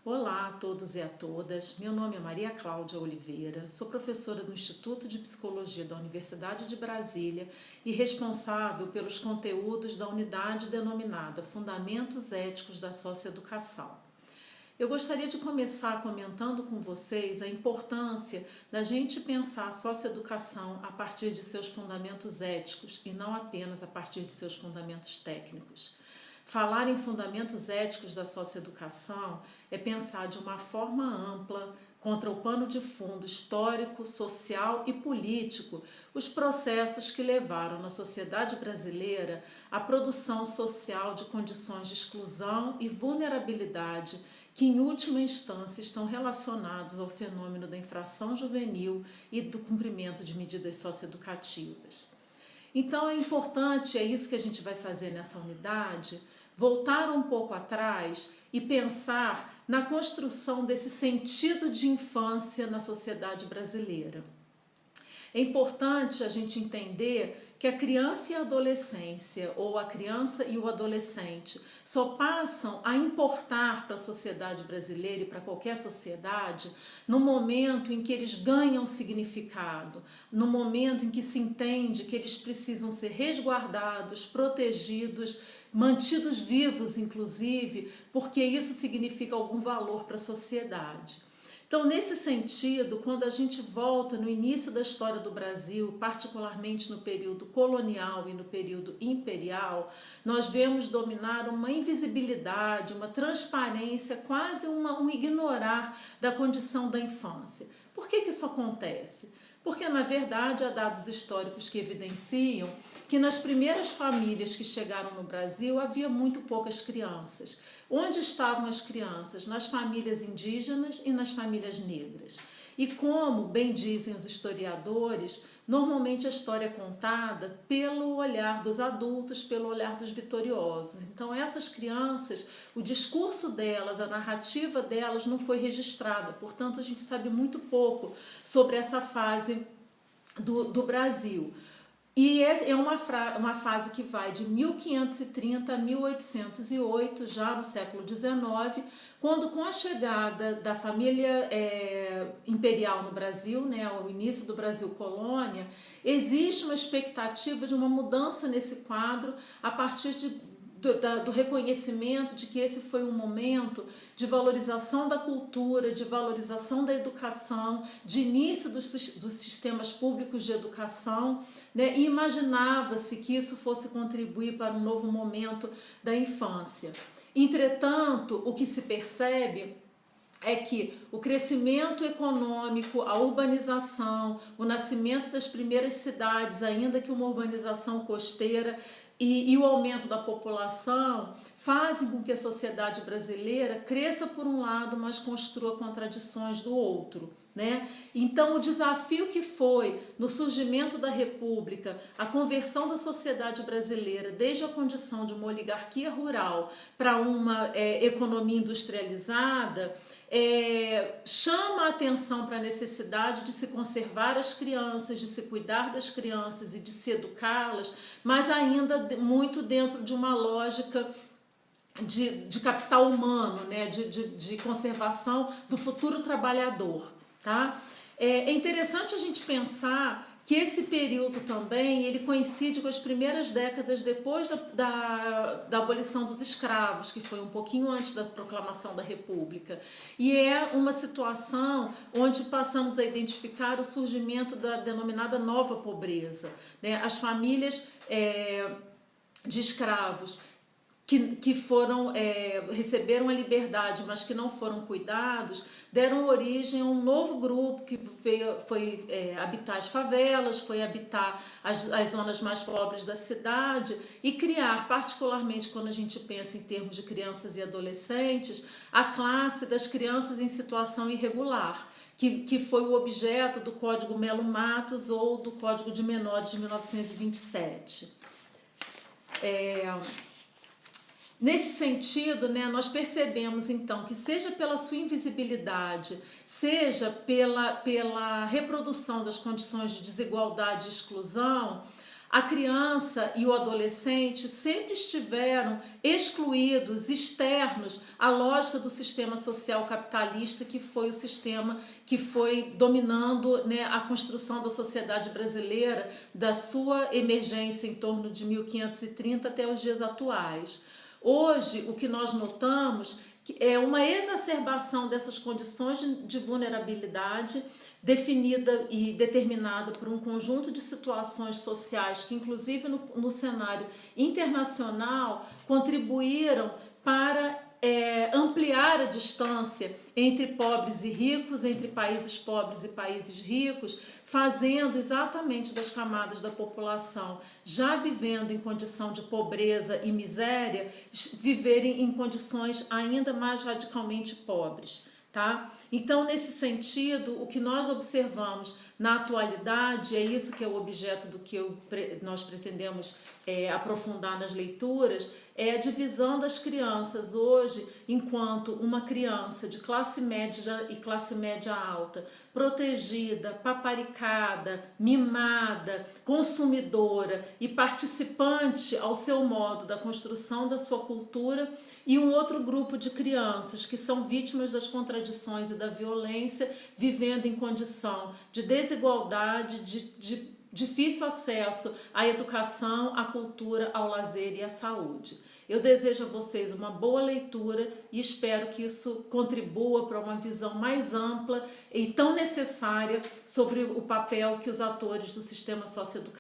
Olá a todos e a todas, meu nome é Maria Cláudia Oliveira, sou professora do Instituto de Psicologia da Universidade de Brasília e responsável pelos conteúdos da unidade denominada Fundamentos Éticos da Socioeducação. Eu gostaria de começar comentando com vocês a importância da gente pensar a socioeducação a partir de seus fundamentos éticos e não apenas a partir de seus fundamentos técnicos. Falar em fundamentos éticos da socioeducação é pensar de uma forma ampla, contra o pano de fundo histórico, social e político, os processos que levaram na sociedade brasileira à produção social de condições de exclusão e vulnerabilidade que, em última instância, estão relacionados ao fenômeno da infração juvenil e do cumprimento de medidas socioeducativas. Então é importante, é isso que a gente vai fazer nessa unidade, voltar um pouco atrás e pensar na construção desse sentido de infância na sociedade brasileira. É importante a gente entender que a criança e a adolescência, ou a criança e o adolescente, só passam a importar para a sociedade brasileira e para qualquer sociedade no momento em que eles ganham significado, no momento em que se entende que eles precisam ser resguardados, protegidos, mantidos vivos, inclusive, porque isso significa algum valor para a sociedade. Então, nesse sentido, quando a gente volta no início da história do Brasil, particularmente no período colonial e no período imperial, nós vemos dominar uma invisibilidade, uma transparência, quase um ignorar da condição da infância. Por que isso acontece? Porque, na verdade, há dados históricos que evidenciam que nas primeiras famílias que chegaram no Brasil havia muito poucas crianças. Onde estavam as crianças? Nas famílias indígenas e nas famílias negras. E como bem dizem os historiadores, normalmente a história é contada pelo olhar dos adultos, pelo olhar dos vitoriosos. Então essas crianças, o discurso delas, a narrativa delas não foi registrada, portanto a gente sabe muito pouco sobre essa fase do Brasil. E é uma fase que vai de 1530 a 1808, já no século XIX, quando com a chegada da família imperial no Brasil, né, o início do Brasil colônia, existe uma expectativa de uma mudança nesse quadro a partir do reconhecimento de que esse foi um momento de valorização da cultura, de valorização da educação, de início dos sistemas públicos de educação, né? E imaginava-se que isso fosse contribuir para um novo momento da infância. Entretanto, o que se percebe é que o crescimento econômico, a urbanização, o nascimento das primeiras cidades, ainda que uma urbanização costeira, e o aumento da população fazem com que a sociedade brasileira cresça por um lado, mas construa contradições do outro, né? Então o desafio que foi no surgimento da República, a conversão da sociedade brasileira desde a condição de uma oligarquia rural para uma economia industrializada, chama a atenção para a necessidade de se conservar as crianças, de se cuidar das crianças e de se educá-las, mas ainda muito dentro de uma lógica de capital humano, né? de conservação do futuro trabalhador. Tá? É interessante a gente pensar que esse período também ele coincide com as primeiras décadas depois da abolição dos escravos, que foi um pouquinho antes da proclamação da República. E é uma situação onde passamos a identificar o surgimento da denominada nova pobreza, né? As famílias de escravos que receberam a liberdade, mas que não foram cuidados, deram origem a um novo grupo que foi habitar as favelas, foi habitar as zonas mais pobres da cidade e criar, particularmente quando a gente pensa em termos de crianças e adolescentes, a classe das crianças em situação irregular, que foi o objeto do Código Melo Matos ou do Código de Menores de 1927. Nesse sentido, né, nós percebemos então que seja pela sua invisibilidade, seja pela reprodução das condições de desigualdade e exclusão, a criança e o adolescente sempre estiveram excluídos, externos à lógica do sistema social capitalista, que foi o sistema que foi dominando, né, a construção da sociedade brasileira, da sua emergência em torno de 1530 até os dias atuais. Hoje, o que nós notamos é uma exacerbação dessas condições de vulnerabilidade definida e determinada por um conjunto de situações sociais que, inclusive no cenário internacional, contribuíram para ampliar a distância entre pobres e ricos, entre países pobres e países ricos, fazendo exatamente das camadas da população já vivendo em condição de pobreza e miséria, viverem em condições ainda mais radicalmente pobres. Tá? Então, nesse sentido, o que nós observamos na atualidade, é isso que é o objeto do que nós pretendemos aprofundar nas leituras, é a divisão das crianças hoje enquanto uma criança de classe média e classe média alta, protegida, paparicada, mimada, consumidora e participante ao seu modo da construção da sua cultura, e um outro grupo de crianças que são vítimas das contradições e da violência, vivendo em condição de desigualdade, de difícil acesso à educação, à cultura, ao lazer e à saúde. Eu desejo a vocês uma boa leitura e espero que isso contribua para uma visão mais ampla e tão necessária sobre o papel que os atores do sistema socioeducativo